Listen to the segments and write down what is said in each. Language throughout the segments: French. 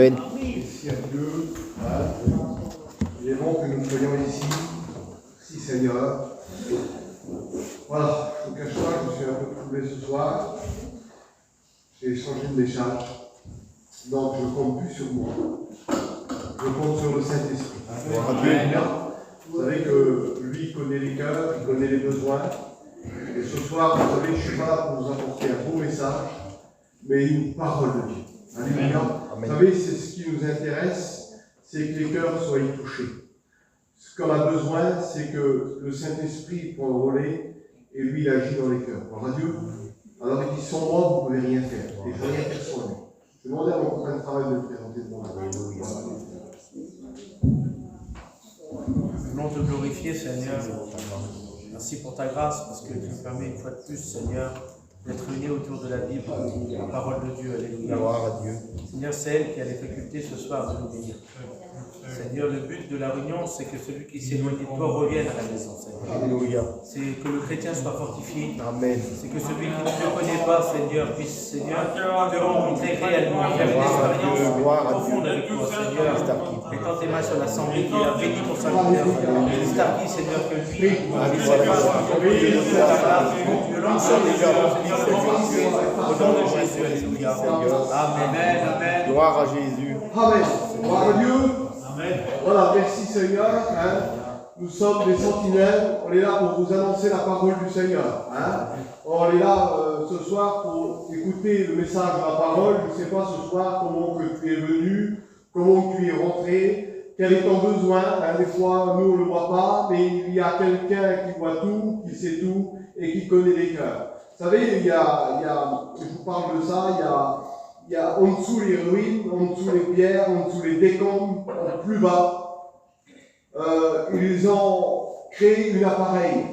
Amen. Merci à Dieu. Il est bon que nous soyons ici. Merci Seigneur. Voilà, je ne vous cache pas, je suis un peu troublé ce soir. J'ai changé de message. Donc je ne compte plus sur moi. Je compte sur le Saint-Esprit. Amen. Vous savez que lui connaît les cœurs, il connaît les besoins. Et ce soir, vous savez, je ne suis pas là pour vous apporter un beau message, mais une parole de Dieu. Alléluia. Vous savez, c'est ce qui nous intéresse, c'est que les cœurs soient touchés. Ce qu'on a besoin, c'est que le Saint-Esprit prend le relais et lui, il agit dans les cœurs. Gloire à Dieu. Alors, il dit, sans moi, vous ne pouvez rien faire. Et je ne peux rien faire sans lui. Je vais demander à mon copain de travail de le présenter devant moi. Nous voulons te glorifier, Seigneur. Merci pour ta grâce, parce que tu nous permets une fois de plus, Seigneur, d'être unis autour de la Bible, la parole de Dieu. Alléluia. Gloire à Dieu. Seigneur, c'est elle qui a les facultés ce soir de nous bénir. Seigneur, le but de la réunion, c'est que celui qui s'éloigne de toi revienne à la maison, Seigneur. Alléluia. C'est que le chrétien soit fortifié. Amen. C'est que celui qui ne te connaît pas, Seigneur, puisse, Seigneur, te rencontrer réellement, faire une expérience profonde avec toi, Seigneur. Mettant tes mains sur l'assemblée qui a béni ton serviteur. Starky, Seigneur, que lui, que l'ensemble des gens, Seigneur, au nom de Jésus, Alléluia. Amen. Amen. Gloire à Jésus. Amen. Gloire à Dieu. Amen. Voilà, merci Seigneur. Nous sommes des sentinelles. On est là pour vous annoncer la parole du Seigneur. On est là ce soir pour écouter le message de la parole. Je ne sais pas ce soir comment que tu es venu, comment tu es rentré, quel est ton besoin. Des fois, nous, on ne le voit pas, mais il y a quelqu'un qui voit tout, qui sait tout et qui connaît les cœurs. Vous savez, il y a je vous parle de ça, il y a en dessous les ruines, en dessous les pierres, en dessous les décombres, plus bas. Ils ont créé un appareil.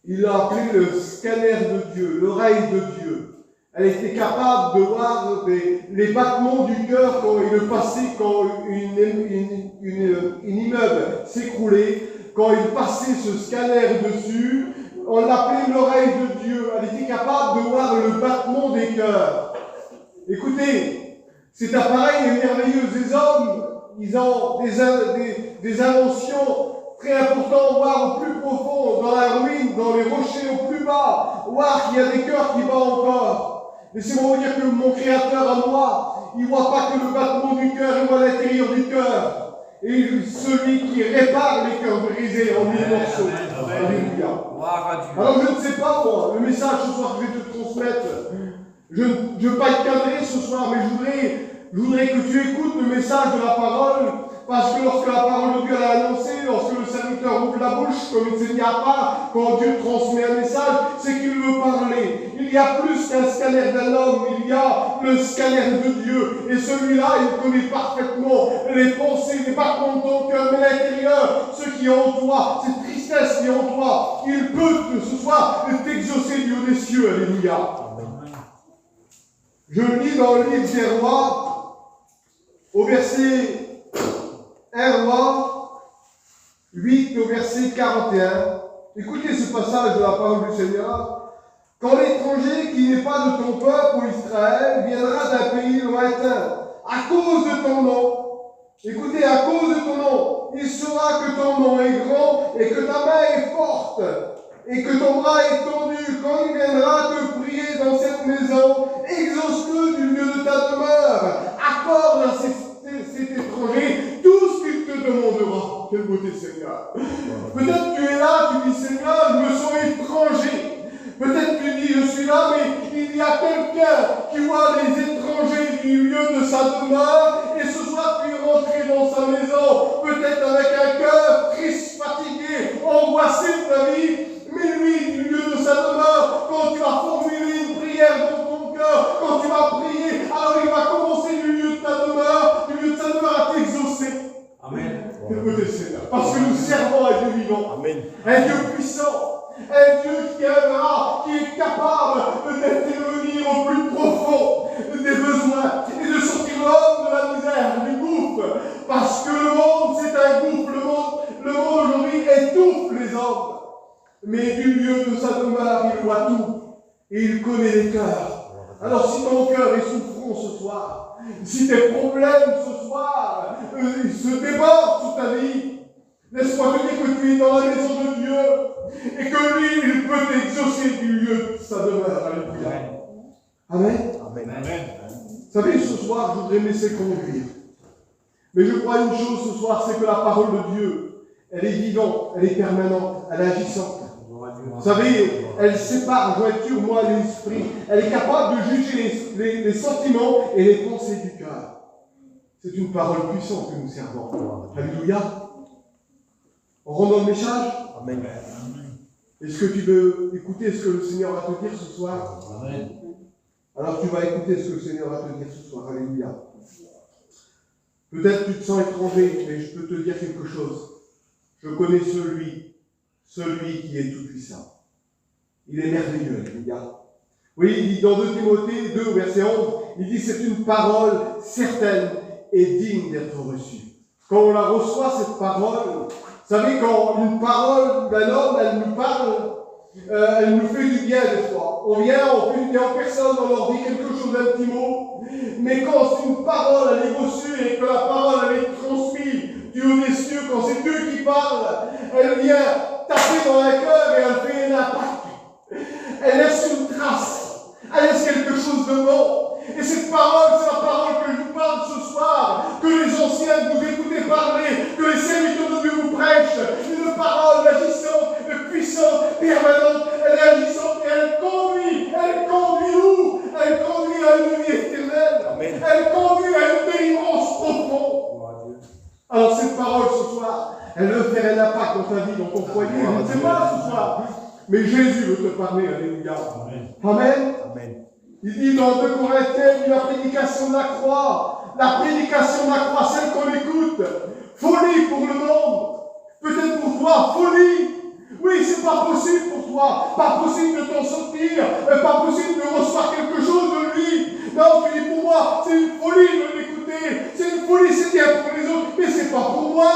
Ils l'ont appelé le scanner de Dieu, l'oreille de Dieu. Elle était capable de voir les battements du cœur quand il passait, quand un immeuble s'écroulait, quand il passait ce scanner dessus. On l'appelait l'oreille de Dieu. Elle était capable de voir le battement des cœurs. Écoutez, cet appareil est merveilleux. Les hommes, ils ont des inventions très importantes, voire au plus profond, dans la ruine, dans les rochers au plus bas, voir qu'il y a des cœurs qui battent encore. Laissez-moi vous dire que mon Créateur à moi, il ne voit pas que le battement du cœur, il voit l'intérieur du cœur. Et celui qui répare les cœurs brisés en mille morceaux. Alléluia. Alors je ne sais pas moi, le message ce soir que je vais te transmettre, je ne veux pas être cadré ce soir, mais je voudrais que tu écoutes le message de la parole, parce que lorsque la parole de Dieu est annoncée, lorsque le serviteur ouvre la bouche, comme il s'est dit à part, quand Dieu transmet un message, c'est qu'il veut parler. Il y a plus qu'un scanner d'un homme, il y a le scanner de Dieu. Et celui-là, il connaît parfaitement les pensées, les battements de ton cœur, mais l'intérieur, ce qui est en toi, cette tristesse qui est en toi, il peut ce soir t'exaucer du haut des cieux. Alléluia. Je lis dans le livre des Rois, au verset 1 roi 8 au verset 41. Écoutez ce passage de la parole du Seigneur. Quand l'étranger qui n'est pas de ton peuple, Israël, viendra d'un pays lointain, à cause de ton nom, écoutez, à cause de ton nom, il saura que ton nom est grand et que ta main est forte et que ton bras est tendu. Quand il viendra te prier dans cette maison, exauce-le du lieu de ta demeure. Accorde à cet étranger tout ce qu'il te demandera. Quelle beauté, Seigneur. Peut-être tu es là, tu dis, Seigneur, je me sens étranger. Peut-être tu dis, je suis là, mais il y a quelqu'un qui voit les étrangers du lieu de sa demeure, et ce soir tu es rentré dans sa maison, peut-être avec un cœur triste, fatigué, angoissé de ta vie, mais lui, du lieu de sa demeure, quand tu vas formuler une prière dans ton cœur, quand tu vas prier, alors il va commencer du lieu de ta demeure, du lieu de sa demeure à t'exaucer. Amen. Parce que nous servons un Dieu vivant, un Dieu puissant, un Dieu qui aimera, qui est capable d'intervenir au plus profond des besoins et de sortir l'homme de la misère, du gouffre. Parce que le monde, c'est un gouffre. Le monde aujourd'hui étouffe les hommes. Mais du lieu de sa demeure, il voit tout. Et il connaît les cœurs. Alors si ton cœur est souffrant ce soir, Si tes problèmes ce soir se débordent sur ta vie, laisse-moi te dire que tu es dans la maison de Dieu et que lui, il peut t'exaucer du lieu de sa demeure. Alléluia. Amen. Amen. Amen. Vous savez, ce soir, je voudrais me laisser conduire. Mais je crois une chose ce soir, c'est que la parole de Dieu, elle est vivante, elle est permanente, elle est agissante. Vous savez, elle sépare, jointure, moi et l'esprit. Elle est capable de juger les sentiments et les pensées du cœur. C'est une parole puissante que nous servons. Alléluia. On rentre dans le message. Amen. Est-ce que tu veux écouter ce que le Seigneur va te dire ce soir? Amen. Alors tu vas écouter ce que le Seigneur va te dire ce soir. Alléluia. Peut-être tu te sens étranger, mais je peux te dire quelque chose. Je connais celui qui est tout puissant. Il est merveilleux, alléluia. Oui, il dit dans 2 Timothée 2, verset 11, il dit c'est une parole certaine et digne d'être reçue. Quand on la reçoit, cette parole, vous savez, quand une parole d'un homme, elle nous parle, elle nous fait du bien des fois. On vient, on fait du bien aux personnes, on leur dit quelque chose d'un petit mot. Mais quand c'est une parole, elle est reçue et que la parole, elle est transmise du haut des cieux, quand c'est Dieu qui parle, elle vient taper dans un cœur et elle fait un impact. Elle laisse une trace. Elle laisse quelque chose de bon. Et cette parole, c'est la parole que je vous parle ce soir, que les anciens que vous écoutez parler, que les serviteurs de Dieu vous prêchent. Une parole agissante, puissante, permanente. Elle est agissante et elle conduit. Elle conduit où? Elle conduit à une vie éternelle. Amen. Elle conduit à une délivrance profonde. Alors cette parole ce soir, elle veut faire un impact dans ta vie, dans ton foyer. Je ne sais pas ce soir. Mais Jésus veut te parler. Alléluia. Amen. Amen. Il dit dans 2 Corinthiens, la prédication de la croix, celle qu'on écoute, folie pour le monde, peut-être pour toi, folie. Oui, c'est pas possible pour toi, pas possible de t'en sortir, pas possible de recevoir quelque chose de lui. Non, tu dis pour moi, c'est une folie de l'écouter, c'est une folie, c'est bien pour les autres, mais c'est pas pour moi.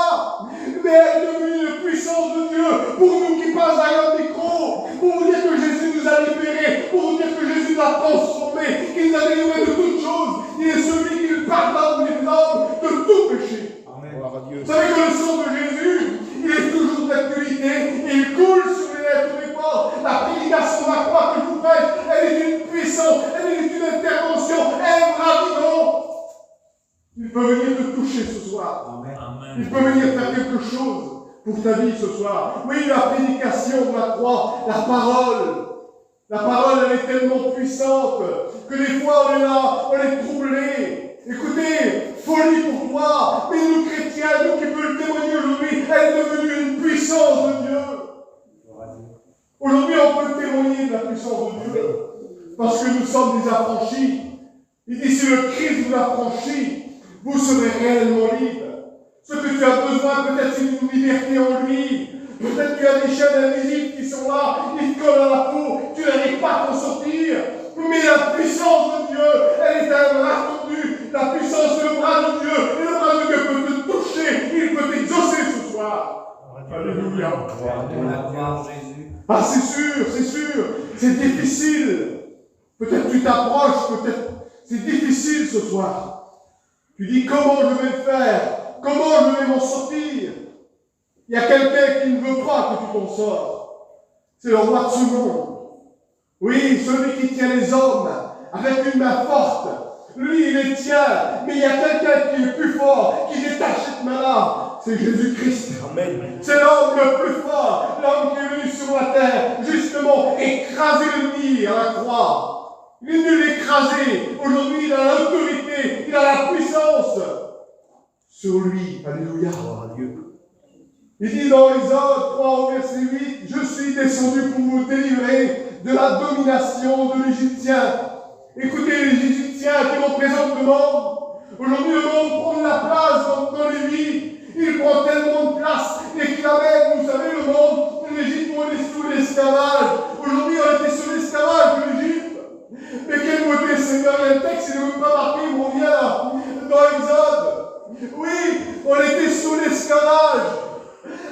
Mais elle est devenue une puissance de Dieu pour nous qui passent derrière le micro, pour vous dire que Jésus nous a libérés, pour vous dire que Jésus nous a transformés, qu'il nous a délivrés de toutes choses. Il est celui qui pardonne les hommes de tout péché. Amen. Vous savez que le sang de Jésus, il est toujours d'actualité et il coule sur les lèvres tous les ports. La prédication de la croix que je vous fais, elle est une puissance, elle est une intervention, elle est ravivante. Il peut venir te toucher ce soir. Amen. Il peut venir faire quelque chose pour ta vie ce soir. Oui, la prédication de la croix, la parole, elle est tellement puissante que des fois on est là, on est troublé. Écoutez, folie pour toi, mais nous chrétiens, nous qui pouvons le témoigner aujourd'hui, elle est devenue une puissance de Dieu. Aujourd'hui, on peut témoigner de la puissance de Dieu parce que nous sommes des affranchis. Il dit si le Christ vous affranchit, vous serez réellement libre. Ce que tu as besoin, peut-être c'est une liberté en lui. Peut-être tu as des chaînes invisibles qui sont là, ils te collent à la peau, tu n'arrives pas à t'en sortir. Mais la puissance de Dieu, elle est un bras tendu. La puissance, c'est le bras de Dieu. Et le bras de Dieu peut te toucher, il peut t'exaucer ce soir. Alléluia. Ah, c'est sûr, c'est difficile. Peut-être tu t'approches, peut-être c'est difficile ce soir. Tu dis comment je vais faire? Comment je vais m'en sortir? Il y a quelqu'un qui ne veut pas que tu t'en sors. C'est le roi de ce monde. Oui, celui qui tient les hommes avec une main forte. Lui, il les tient. Mais il y a quelqu'un qui est plus fort, qui détache cette main-là. C'est Jésus-Christ. Amen. C'est l'homme le plus fort. L'homme qui est venu sur la terre, justement, écraser l'ennemi à la croix. Il est venu l'écraser. Aujourd'hui, il a l'autorité, il a la puissance sur lui. Alléluia. Il dit dans Exode 3 au verset 8, je suis descendu pour vous délivrer de la domination de l'Égyptien. Écoutez, les Égyptiens qui représentent le monde. Aujourd'hui, le monde prend de la place dans les vies. Il prend tellement de place et qu'il amène, vous savez, le monde, l'Égypte, on est sous l'esclavage. Aujourd'hui, on était sous l'esclavage de l'Égypte. Mais quelle beauté, Seigneur, il y a un texte, il ne veut pas marquer, mais on vient dans Exode. Oui, on était sous l'esclavage.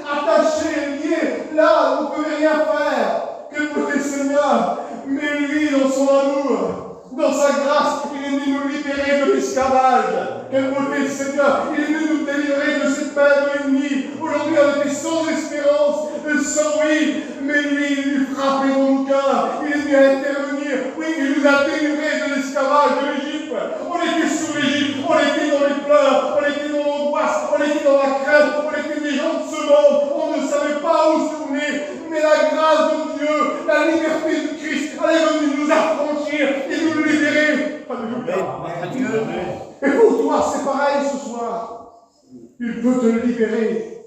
Attachés, liés, là, on ne pouvait rien faire. Quelle beauté, Seigneur. Mais lui, dans son amour, dans sa grâce, il est venu nous libérer de l'esclavage. Quelle beauté, Seigneur. Il est venu nous délivrer de cette main de l'ennemi. Aujourd'hui, on était sans espérance, sans oui. Mais lui, il est venu frapper dans nos cœurs. Il est venu intervenir. Oui, il nous a délivrés de l'esclavage de l'Égypte. On était sur l'Égypte. On était dans les pleurs. On était dans l'angoisse. On était dans la crainte. On était des gens de ce monde. On ne savait pas où se tourner. Mais la grâce de Dieu, la liberté de Christ, elle est venue nous affranchir et nous libérer. Alléluia. Et pour toi, c'est pareil ce soir. Il peut te libérer.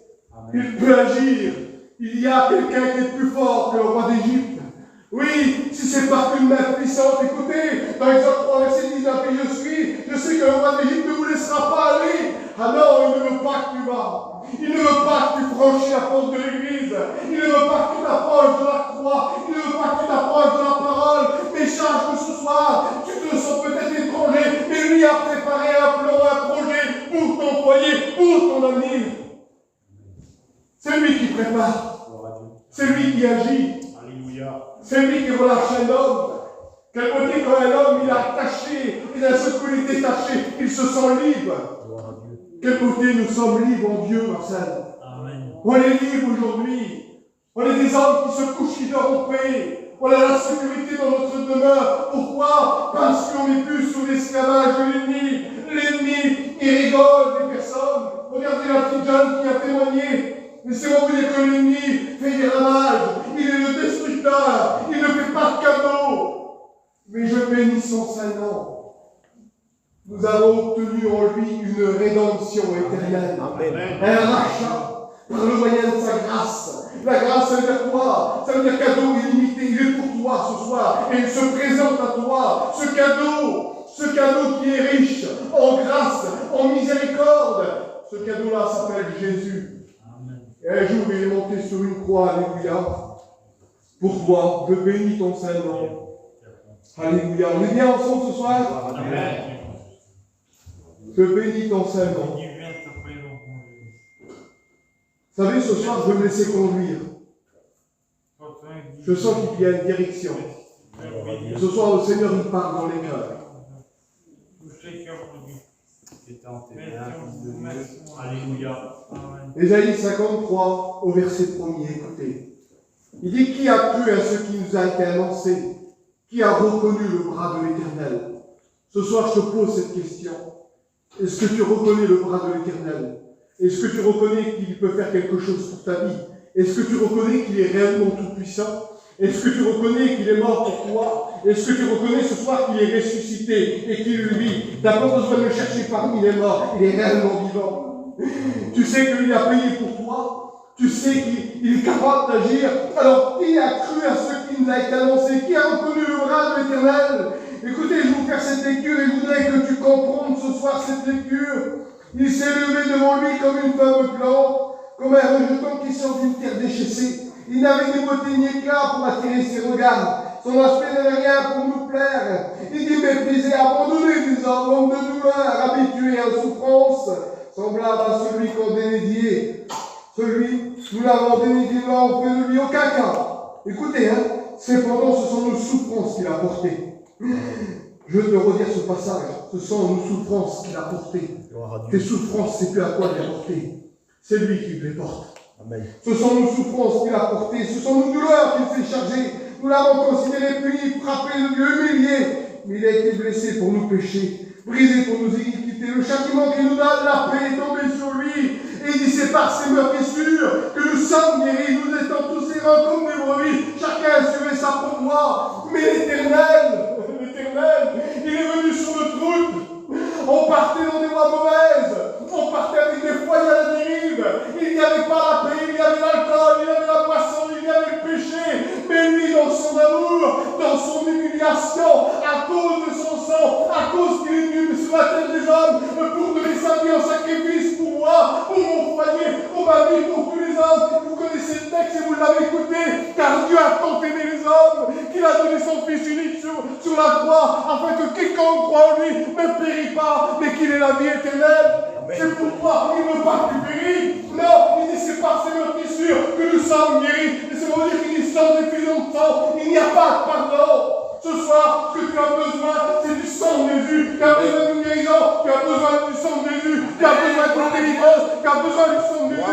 Il peut agir. Il y a quelqu'un qui est plus fort que le roi d'Égypte. Oui, si c'est par une main puissante, écoutez, dans Exode 3, verset 19, et je sais que le roi d'Égypte ne vous laissera pas aller. Ah non, il ne veut pas que tu vas. Il ne veut pas que tu franchis la porte de l'église. Il ne veut pas que tu t'approches de la croix. Il ne veut pas que tu t'approches de la parole. Mais sache que ce soir, tu te sens peut-être étranger, mais lui a préparé un plan, un projet pour ton foyer, pour ton avenir. C'est lui qui prépare. C'est lui qui agit. Alléluia. C'est lui qui relâche un homme. Quelle beauté quand un homme il est attaché, et d'un seul coup il est détaché, il se sent libre. Quelle beauté, nous sommes libres en Dieu, Marcel. Amen. On est libres aujourd'hui. On est des hommes qui se couchent, qui dorment en paix. On a la sécurité dans notre demeure. Pourquoi? Parce qu'on n'est plus sous l'esclavage de l'ennemi. L'ennemi, il rigole des personnes. Regardez la petite jeune qui a témoigné. Laissez-moi vous dire que l'ennemi fait des ravages. Il est le destructeur. Il ne fait pas de cadeaux. Mais je bénis son saint nom. Nous avons obtenu en lui une rédemption éternelle. Amen. Un rachat par le moyen de sa grâce. La grâce, ça veut dire quoi? Ça veut dire cadeau illimité. Il est pour toi ce soir. Et il se présente à toi. Ce cadeau qui est riche en grâce, en miséricorde. Ce cadeau-là s'appelle Jésus. Amen. Et un jour, il est monté sur une croix. Alléluia. Pour toi, je bénis ton saint nom. Alléluia. On est bien ensemble ce soir? Amen. Je bénis ton saint nom. Vous savez, ce soir, je vais me laisser conduire. Je sens qu'il y a une direction. Et ce soir, le Seigneur, il parle dans les cœurs. Alléluia. Ésaïe 53, au verset 1er, écoutez. Il dit, qui a cru à ce qui nous a été annoncé? Qui a reconnu le bras de l'Éternel? Ce soir, je te pose cette question. Est-ce que tu reconnais le bras de l'Éternel? Est-ce que tu reconnais qu'il peut faire quelque chose pour ta vie? Est-ce que tu reconnais qu'il est réellement tout-puissant? Est-ce que tu reconnais qu'il est mort pour toi? Est-ce que tu reconnais ce soir qu'il est ressuscité et qu'il vit? T'as pas besoin de le chercher parmi les morts, il est réellement vivant. Tu sais qu'il a payé pour toi. Tu sais qu'il est capable d'agir. Alors, qui a cru à ce qui nous a été annoncé? Qui a reconnu le bras de l'Éternel? Écoutez, je vais vous faire cette lecture et je voudrais que tu comprennes ce soir cette lecture. Il s'est levé devant lui comme une femme plante, comme un rejeton qui sort d'une terre déchaissée. Il n'avait ni beauté ni éclat pour attirer ses regards. Son aspect n'avait rien pour nous plaire. Il dit méprisé, abandonné des hommes, homme de douleur, habitué à la souffrance, semblable à celui qu'on dédié. Celui, nous l'avons dénigré, nous n'avons fait de lui aucun cas. Écoutez, cependant, ce sont nos souffrances qu'il a portées. Je veux te redire ce passage. Ce sont nos souffrances qu'il a portées. Tes souffrances, c'est plus à toi de les porter. C'est lui qui les porte. Amen. Ce sont nos souffrances qu'il a portées. Ce sont nos douleurs qu'il s'est chargées. Nous l'avons considéré puni, frappé de Dieu, humilié. Mais il a été blessé pour nos péchés, brisé pour nos iniquités. Le châtiment qui nous donne la paix est tombé sur lui. Et il dit, c'est par ses meurtrissures que nous sommes guéris. Nous étions tous errants comme des brebis. Chacun a suivi sa propre voie. Mais l'Éternel, il est venu sur notre route. On partait dans des voies mauvaises. On partait avec des foyers à la dérive. Il n'y avait pas la paix, il y avait l'alcool, il y avait la boisson, il y avait le péché. Mais lui, dans son amour, dans son humiliation, à cause de son sang, à cause qu'il est venu sur la terre des hommes, pour donner sa vie en sacrifice pour moi, pour mon foyer, pour ma vie, pour tous les hommes. Vous connaissez le texte et vous l'avez écouté. Car Dieu a tant aimé les hommes qu'il a donné son Fils unique sur la croix, afin que quiconque croit en lui ne périt pas, mais qu'il ait la vie éternelle. C'est pourquoi il ne veut pas que tu péris. Non, il dit c'est par ses meurtrissures que nous sommes guéris. Et c'est pour dire qu'il dit sans effusion de sang, il n'y a pas de pardon. Ce soir, ce que tu as besoin, c'est du sang de Jésus. Tu as besoin d'une guérison, tu as besoin du sang de Jésus, tu as besoin d'une délivrance, tu as besoin du sang de Jésus.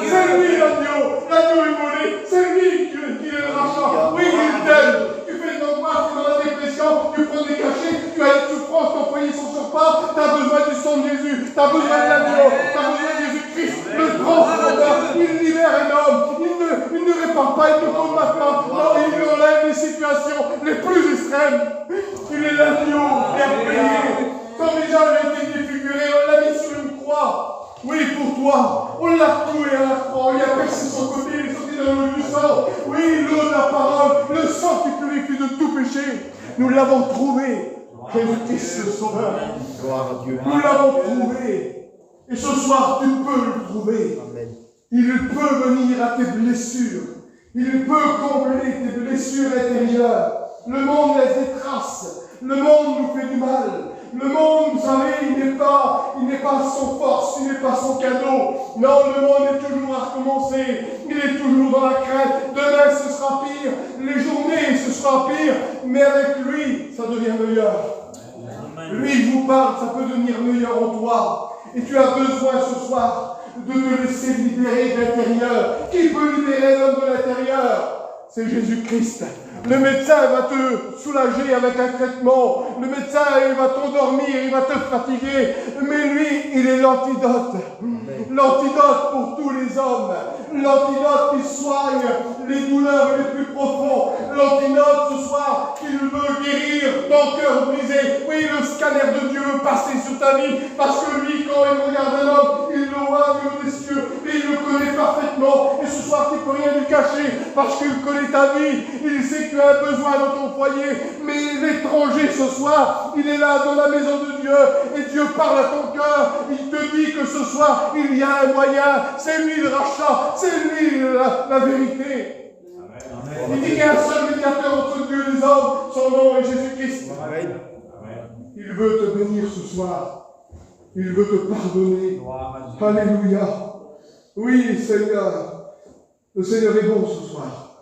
C'est lui l'agneau immolé, c'est lui qui est le rachat. Oui, il t'aime. Tu fais de l'angoisse, tu es dans la dépression, tu prends des cachets, tu as une souffrance, ton foyer ne s'en sort pas, tu as besoin du sang de Jésus, tu as besoin de l'agneau, tu as besoin de Jésus-Christ, le transformateur. Il libère un homme, il ne répare pas, il ne combat pas, non, il lui enlève les situations les plus extrêmes. Il est l'agneau qui a payé. Son visage a été défiguré, on l'a mis sur une croix. Oui, pour toi, on l'a cloué à la croix, il a percé son côté, il est sorti dans l'eau du sang. Oui, l'eau de la parole, le sang qui purifie de tout péché. Nous l'avons trouvé. Jésus-Christ le Sauveur. Gloire à Dieu. Nous l'avons trouvé. Et ce soir, tu peux le trouver. Amen. Il peut venir à tes blessures. Il peut combler tes blessures intérieures. Le monde laisse des traces. Le monde nous fait du mal. Le monde, vous savez, il n'est pas sans force, il n'est pas sans cadeau. Non, le monde est toujours à recommencer. Il est toujours dans la crainte. Demain, ce sera pire. Les journées, ce sera pire. Mais avec lui, ça devient meilleur. Lui, il vous parle, ça peut devenir meilleur en toi. Et tu as besoin ce soir de te laisser libérer de l'intérieur. Qui peut libérer l'homme de l'intérieur? C'est Jésus-Christ. Le médecin va te soulager avec un traitement. Le médecin, il va t'endormir, il va te fatiguer. Mais lui, il est l'antidote. L'antidote pour tous les hommes. L'antidote qui soigne les douleurs les plus profondes. L'antidote ce soir qui veut guérir ton cœur brisé. Oui, le scanner de Dieu veut passer sur ta vie. Parce que lui, quand il regarde un homme, il le voit Dieu des cieux. Et il le connaît parfaitement. Et ce soir, tu ne peux rien lui cacher. Parce qu'il connaît ta vie. Il sait que tu as un besoin dans ton foyer. Mais l'étranger ce soir, il est là dans la maison de Dieu. Et Dieu parle à ton cœur. Il te dit que ce soir, il y a un moyen. C'est lui le rachat. C'est lui la vérité. Amen. Il dit qu'il y a un seul médiateur entre Dieu et les hommes. Son nom est Jésus-Christ. Il veut te bénir ce soir. Il veut te pardonner. Alléluia. Oui, Seigneur. Le Seigneur est bon ce soir.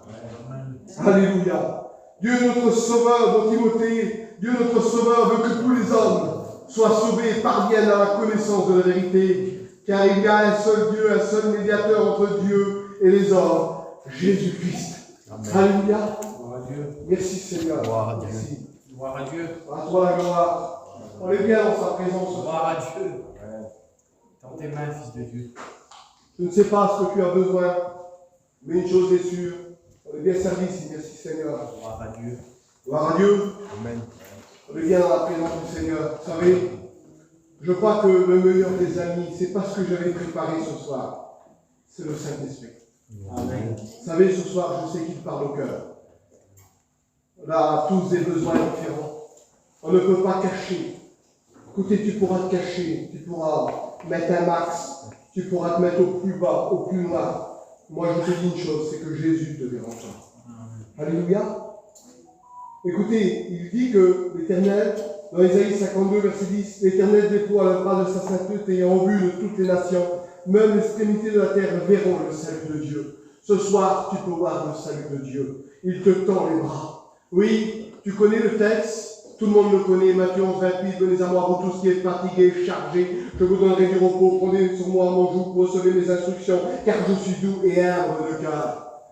Alléluia. Dieu notre Sauveur, dans Timothée, Dieu notre Sauveur veut que tous les hommes soient sauvés et parviennent à la connaissance de la vérité. Car il y a un seul Dieu, un seul médiateur entre Dieu et les hommes, Jésus-Christ. Alléluia. Gloire à Dieu. Merci Seigneur. Gloire à Dieu. Merci. Gloire à Dieu. À toi la gloire. On est bien dans sa présence. Gloire à Dieu. Dans tes mains, Fils de Dieu. Je ne sais pas ce que tu as besoin, mais une chose est sûre. On est bien servi ici. Merci Seigneur. Gloire à Dieu. Gloire à Dieu. Amen. On est bien dans la présence du Seigneur. Vous savez, je crois que le meilleur des amis, c'est pas ce que j'avais préparé ce soir. C'est le Saint-Esprit. Amen. Vous savez, ce soir, je sais qu'il parle au cœur. On a tous des besoins différents. On ne peut pas cacher. Écoutez, tu pourras te cacher. Tu pourras mettre un max. Tu pourras te mettre au plus bas, au plus noir. Moi, je te dis une chose, c'est que Jésus te verra pas. Alléluia. Écoutez, il dit que l'Éternel, dans Isaïe 52, verset 10, l'Éternel déploie le bras de sa sainteté et en vue de toutes les nations, même l'extrémité de la terre verront le salut de Dieu. Ce soir, tu peux voir le salut de Dieu. Il te tend les bras. Oui, tu connais le texte. Tout le monde le connaît, Matthieu 11, 28, venez à moi, vous tous qui êtes fatigués, chargés, je vous donnerai du repos, prenez sur moi mon joug, recevez mes instructions, car je suis doux et humble de cœur.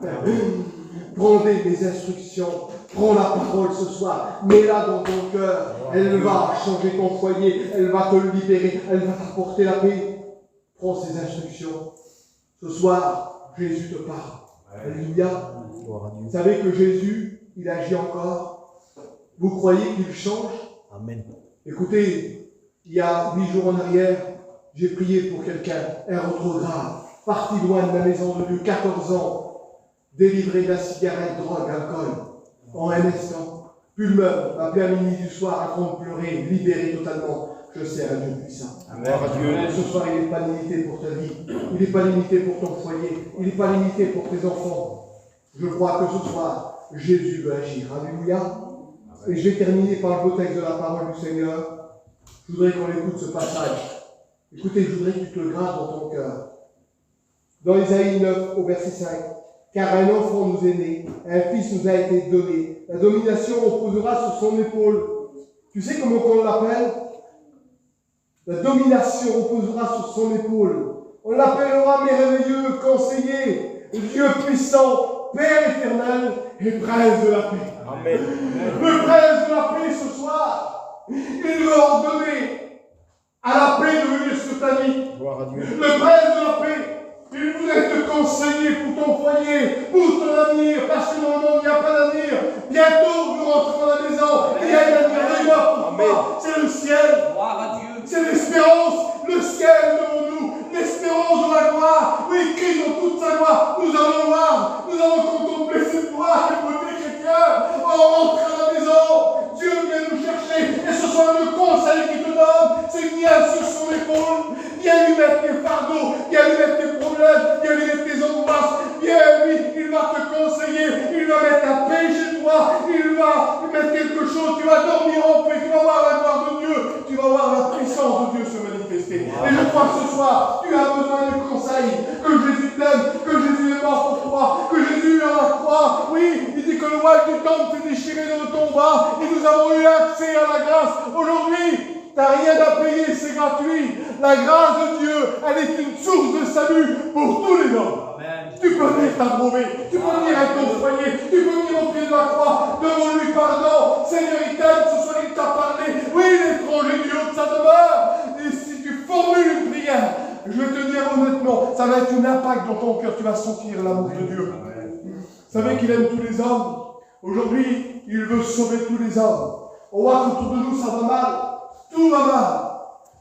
Prenez mes instructions, prends la parole ce soir, mets-la dans ton cœur, elle va changer ton foyer, elle va te libérer, elle va t'apporter la paix. Prends ces instructions. Ce soir, Jésus te parle. Alléluia. Vous savez que Jésus, il agit encore. Vous croyez qu'il change? Amen. Écoutez, il y a 8 jours en arrière, j'ai prié pour quelqu'un, un retrograde, parti loin de la maison de Dieu, 14 ans, délivré de la cigarette, drogue, alcool, en un instant. Puis le même, appelé à minuit du soir, à train de pleurer, libéré totalement. Je sers un Dieu puissant. Amen. Ce soir, il n'est pas limité pour ta vie, il n'est pas limité pour ton foyer, il n'est pas limité pour tes enfants. Je crois que ce soir, Jésus veut agir. Alléluia. Et je vais terminer par le beau texte de la parole du Seigneur. Je voudrais qu'on écoute ce passage. Écoutez, je voudrais que tu te le graves dans ton cœur. Dans Isaïe 9, au verset 5, car un enfant nous est né, un fils nous a été donné. La domination reposera sur son épaule. Tu sais comment on l'appelle? La domination reposera sur son épaule. On l'appellera merveilleux, conseiller, Dieu puissant, Père éternel et Prince de la paix. Amen. Le Prince de la paix ce soir, il veut ordonner à la paix de venir sur ta vie. Gloire à Dieu. Le Prince de la paix, il voudrait te conseiller pour ton foyer, pour ton avenir, parce que dans le monde il n'y a pas d'avenir. Bientôt nous rentrons à la maison, il y a un avenir de moi pour toi. C'est le ciel. Gloire à Dieu. C'est l'espérance, le ciel devant nous, l'espérance de la gloire. Oui, Christ dans toute sa gloire, nous allons voir, nous allons contempler cette gloire, et beauté chrétien. On rentre à la maison, Dieu vient nous chercher, et ce soit le conseil qu'il te donne, c'est qu'il y a sur son épaule, viens lui mettre tes fardeaux, viens lui mettre tes problèmes, viens lui mettre tes angoisses, viens lui, il va te conseiller, il va mettre la paix chez toi, il va mettre quelque chose, tu vas dormir en paix, tu vas voir la gloire de Dieu, tu vas voir la puissance de Dieu se manifester. Et je crois que ce soir, tu as besoin de conseils, que Jésus t'aime, que Jésus est mort pour toi, que Jésus est à la croix. Oui, il dit que le voile du temple s'est déchiré de ton bras, et nous avons eu accès à la grâce. Aujourd'hui, tu n'as rien à payer, c'est gratuit. La grâce de Dieu, elle est une source de salut pour tous les hommes. Amen. Tu peux venir t'abreuver, tu peux venir avec ton foyer, tu peux venir au pied de la croix, demande-lui pardon. Seigneur, il t'aime, ce soir il t'a parlé. Oui, l'étranger du haut de sa demeure. Et si tu formules une prière, je vais te dire honnêtement, ça va être un impact dans ton cœur, tu vas sentir l'amour de Dieu. Vous savez qu'il aime tous les hommes. Aujourd'hui, il veut sauver tous les hommes. On voit qu'autour de nous, ça va mal. Tout va mal.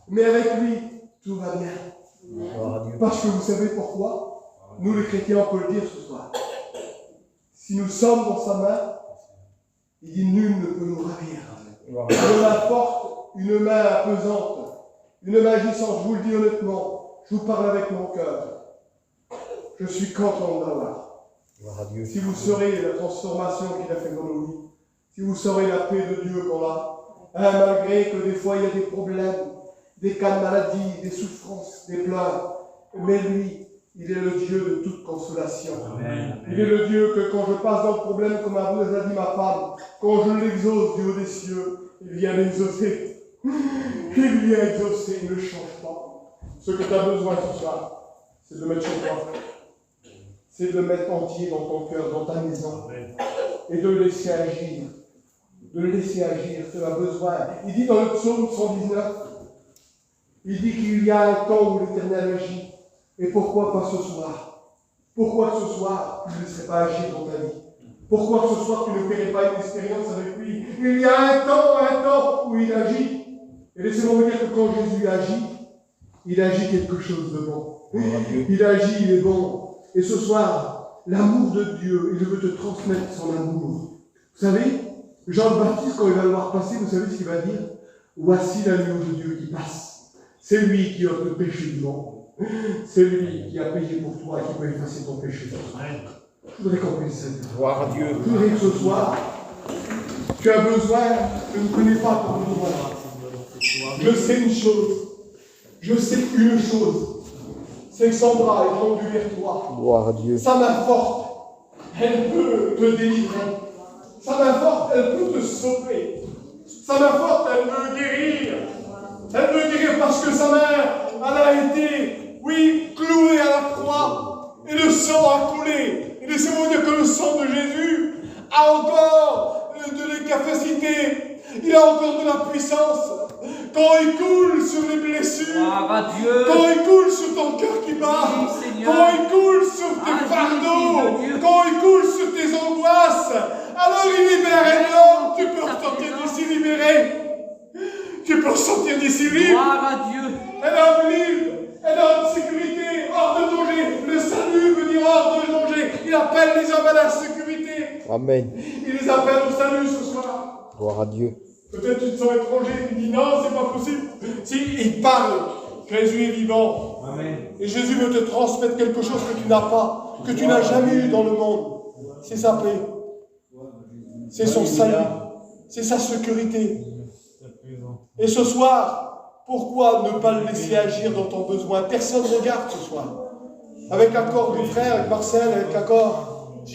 Mais avec lui, tout va bien. Parce que vous savez pourquoi? Nous, les chrétiens, on peut le dire ce soir. Si nous sommes dans sa main, il dit nul ne peut nous ravir. Une main forte, une main pesante, une main agissante. Je vous le dis honnêtement, je vous parle avec mon cœur. Je suis content d'avoir. Si vous saurez la transformation qu'il a fait dans nos vies, si vous saurez la paix de Dieu qu'on a, malgré que des fois il y a des problèmes, des cas de maladie, des souffrances, des pleurs, mais lui, il est le Dieu de toute consolation. Amen. Il est le Dieu que quand je passe dans le problème, comme a dit ma femme, quand je l'exauce du haut des cieux, il vient l'exaucer. Il vient exaucer, il ne change pas. Ce que tu as besoin ce soir, c'est de le mettre chez toi. C'est de le mettre entier dans ton cœur, dans ta maison. Amen. Et de le laisser agir. De le laisser agir, tu as besoin. Il dit dans le psaume 119, il dit qu'il y a un temps où l'Éternel agit. Et pourquoi pas ce soir? Pourquoi ce soir tu ne laisserais pas agir dans ta vie? Pourquoi ce soir tu ne ferais pas une expérience avec lui? Il y a un temps où il agit. Et laissez-moi vous dire que quand Jésus agit, il agit quelque chose de bon. Il agit, il est bon. Et ce soir, l'amour de Dieu, il veut te transmettre son amour. Vous savez, Jean le Baptiste, quand il va le voir passer, vous savez ce qu'il va dire? Voici l'agneau de Dieu qui passe. C'est lui qui ôte le péché du monde. C'est lui qui a payé pour toi et qui peut effacer ton péché. Je voudrais qu'on puisse ça. Gloire à Dieu. Je voudrais que ce soir, tu as besoin, je ne connais pas ton besoin. Je sais une chose. Je sais une chose. C'est que Sandra est tendue vers toi. Gloire à Dieu. Sa main forte, elle peut te délivrer. Sa main forte, elle peut te sauver. Sa main forte, elle veut guérir. Elle veut guérir parce que sa mère, elle a été, oui, clouée à la croix. Et le sang a coulé. Et laissez-moi dire que le sang de Jésus a encore de l'efficacité. Il a encore de la puissance. Quand il coule sur les blessures, quand il coule sur ton cœur qui bat, quand il coule sur tes fardeaux, quand il coule sur tes angoisses, alors il libère un homme. Tu peux ressortir d'ici libéré. Tu peux ressortir d'ici libre. Un homme libre, un homme de sécurité, hors de danger. Le salut veut dire hors de danger. Il appelle les hommes à la sécurité. Amen. Il les appelle au salut ce soir. Gloire à Dieu. Peut-être tu te sens étranger, tu dis non, c'est pas possible. Si, il parle. Jésus est vivant. Amen. Et Jésus veut te transmettre quelque chose que tu n'as pas, que tu n'as jamais eu dans le monde. C'est sa paix. C'est son salut. C'est sa sécurité. Et ce soir, pourquoi ne pas le laisser agir dans ton besoin? Personne ne regarde ce soir. Avec l'accord du frère, avec Marcel, avec l'accord,